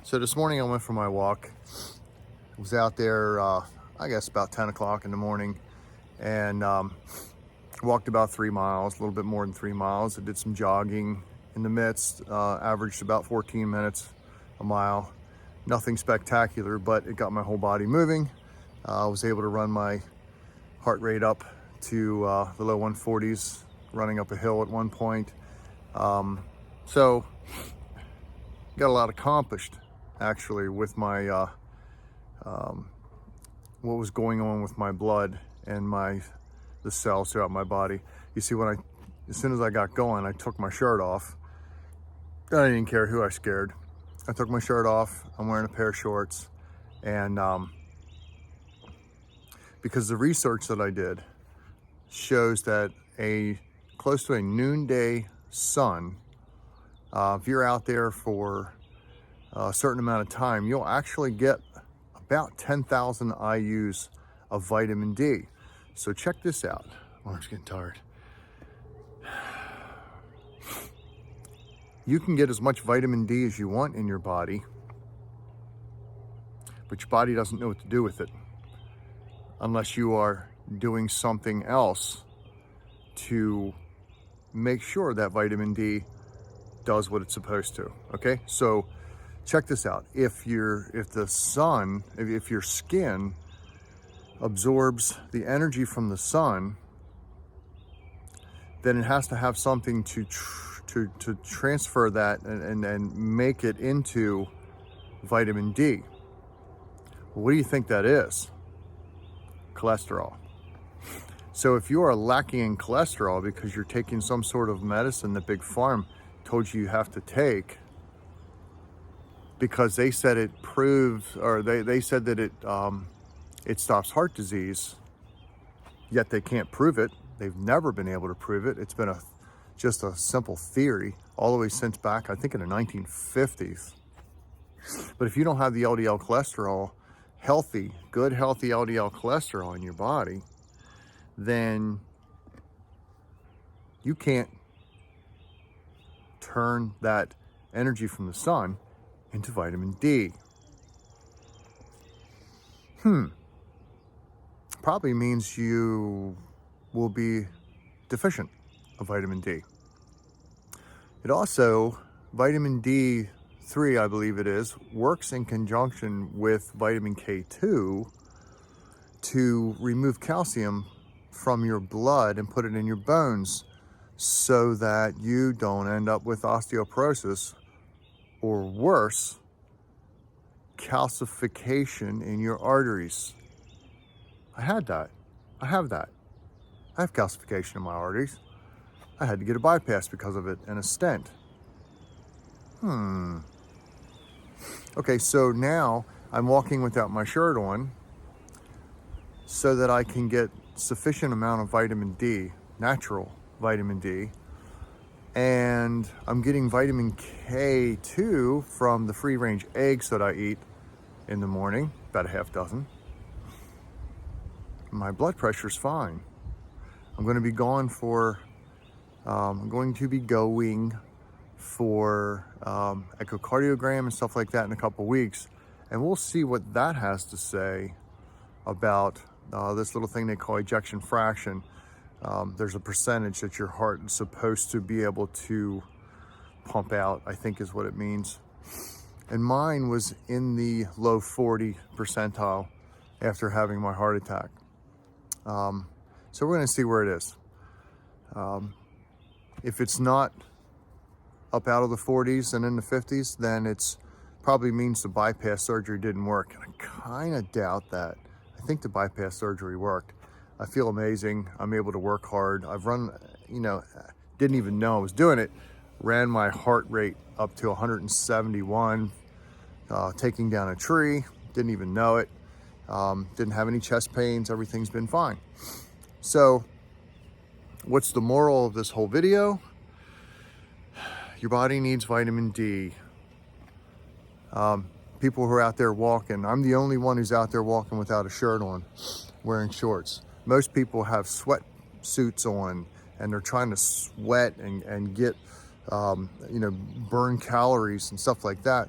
So this morning I went for my walk. I was out there, I guess about 10 o'clock in the morning, and walked about 3 miles, a little bit more than 3 miles. I did some jogging in the midst, averaged about 14 minutes a mile. Nothing spectacular, but it got my whole body moving. I was able to run my heart rate up to the low 140s, running up a hill at one point. So got a lot accomplished actually with my what was going on with my blood and the cells throughout my body. You see, as soon as I got going, I took my shirt off. I didn't care who I scared. I took my shirt off. I'm wearing a pair of shorts, and because the research that I did shows that close to a noonday sun, if you're out there for a certain amount of time, you'll actually get about 10,000 IUs of vitamin D. So check this out. Oh, I'm just getting tired. You can get as much vitamin D as you want in your body, but your body doesn't know what to do with it unless you are doing something else to make sure that vitamin D does what it's supposed to. Okay, so check this out. If your skin absorbs the energy from the sun, then it has to have something to transfer that and make it into vitamin D. What do you think that is? Cholesterol. So if you are lacking in cholesterol because you're taking some sort of medicine that Big Pharma told you have to take, because they said it proves, or they said that it stops heart disease, yet they can't prove it. They've never been able to prove it. It's been just a simple theory all the way since back, I think, in the 1950s. But if you don't have the LDL cholesterol, good healthy LDL cholesterol in your body, then you can't turn that energy from the sun into vitamin D. Probably means you will be deficient of vitamin D. It also, vitamin D3, I believe it is, works in conjunction with vitamin K2 to remove calcium from your blood and put it in your bones so that you don't end up with osteoporosis, or worse, calcification in your arteries. I have that. I have calcification in my arteries. I had to get a bypass because of it and a stent. Okay, so now I'm walking without my shirt on so that I can get sufficient amount of vitamin D, natural vitamin D, and I'm getting vitamin K2 from the free-range eggs that I eat in the morning, about a half dozen. My blood pressure's fine. I'm going to be going for echocardiogram and stuff like that in a couple weeks, and we'll see what that has to say about this little thing they call ejection fraction. There's a percentage that your heart is supposed to be able to pump out, I think is what it means. And mine was in the low 40 percentile after having my heart attack. So we're going to see where it is. If it's not up out of the 40s and in the 50s, then it's probably means the bypass surgery didn't work. And I kind of doubt that. I think the bypass surgery worked. I feel amazing. I'm able to work hard. I've run, didn't even know I was doing it. Ran my heart rate up to 171, taking down a tree. Didn't even know it. Didn't have any chest pains. Everything's been fine. So what's the moral of this whole video? Your body needs vitamin D. People who are out there walking, I'm the only one who's out there walking without a shirt on, wearing shorts. Most people have sweat suits on and they're trying to sweat and get, burn calories and stuff like that.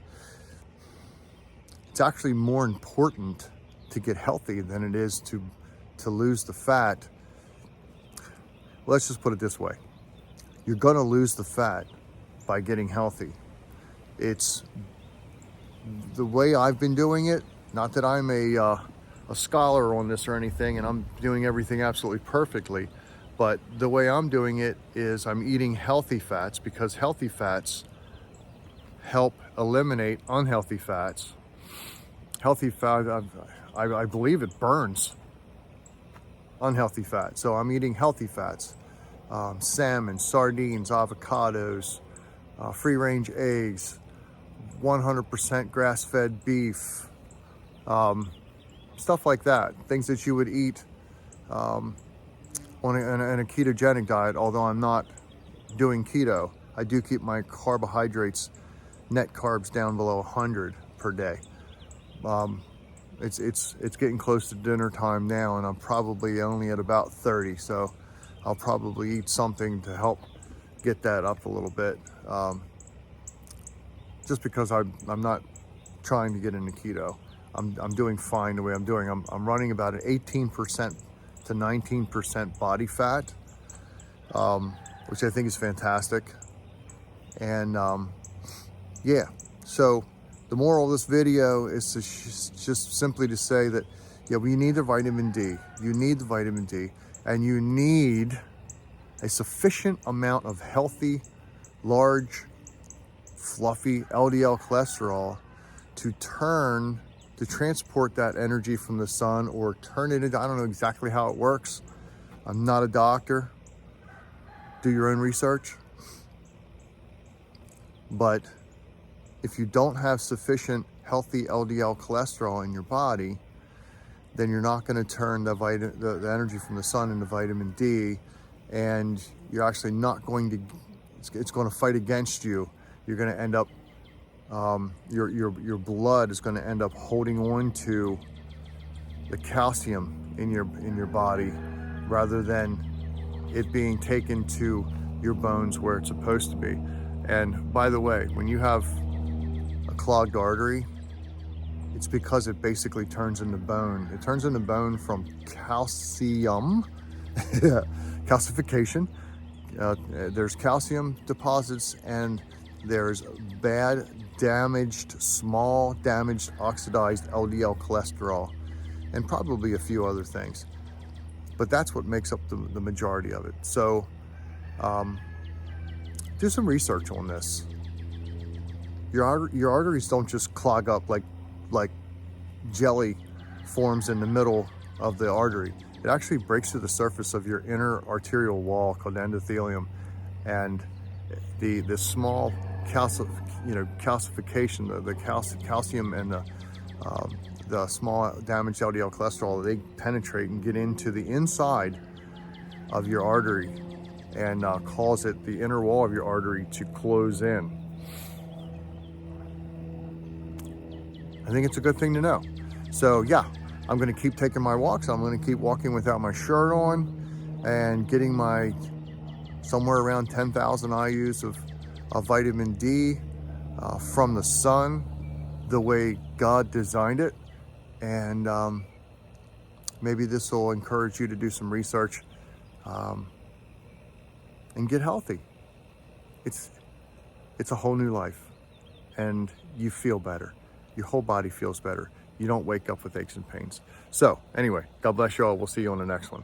it's actually more important to get healthy than it is to lose the fat. Let's just put it this way. You're gonna lose the fat by getting healthy. It's the way I've been doing it. Not that I'm a scholar on this or anything, and I'm doing everything absolutely perfectly, but the way I'm doing it is I'm eating healthy fats, because healthy fats help eliminate unhealthy fats. Healthy fat, I believe it burns unhealthy fat. So I'm eating healthy fats, salmon, sardines, avocados, free-range eggs, 100% grass-fed beef, stuff like that. Things that you would eat on a ketogenic diet. Although I'm not doing keto, I do keep my carbohydrates, net carbs, down below 100 per day. It's getting close to dinner time now, and I'm probably only at about 30, so I'll probably eat something to help get that up a little bit, just because I'm not trying to get into keto. I'm doing fine the way I'm doing. I'm running about an 18% to 19% body fat, which I think is fantastic. And yeah, so the moral of this video is to just simply to say that, yeah, we need the vitamin D. You need the vitamin D, and you need a sufficient amount of healthy, large, fluffy LDL cholesterol to transport that energy from the sun, or turn it into, I don't know exactly how it works. I'm not a doctor. Do your own research. But if you don't have sufficient healthy LDL cholesterol in your body, then you're not going to turn the energy from the sun into vitamin D, and you're actually not going to, it's going to fight against you. You're going to end up, your blood is going to end up holding on to the calcium in your body, rather than it being taken to your bones where it's supposed to be. And by the way, when you have a clogged artery, it's because it basically turns into bone. It turns into bone from calcium, calcification. There's calcium deposits, and there's bad, damaged, small, damaged, oxidized LDL cholesterol, and probably a few other things. But that's what makes up the majority of it. So do some research on this. Your arteries don't just clog up like jelly forms in the middle of the artery. It actually breaks through the surface of your inner arterial wall called endothelium, and the small calcification, the calcium and the small damaged LDL cholesterol, they penetrate and get into the inside of your artery and cause the inner wall of your artery to close in. I think it's a good thing to know. So yeah, I'm going to keep taking my walks. I'm going to keep walking without my shirt on and getting my somewhere around 10,000 IUs of vitamin D from the sun, the way God designed it. And maybe this will encourage you to do some research and get healthy. It's a whole new life, and you feel better. Your whole body feels better. You don't wake up with aches and pains. So anyway, God bless you all. We'll see you on the next one.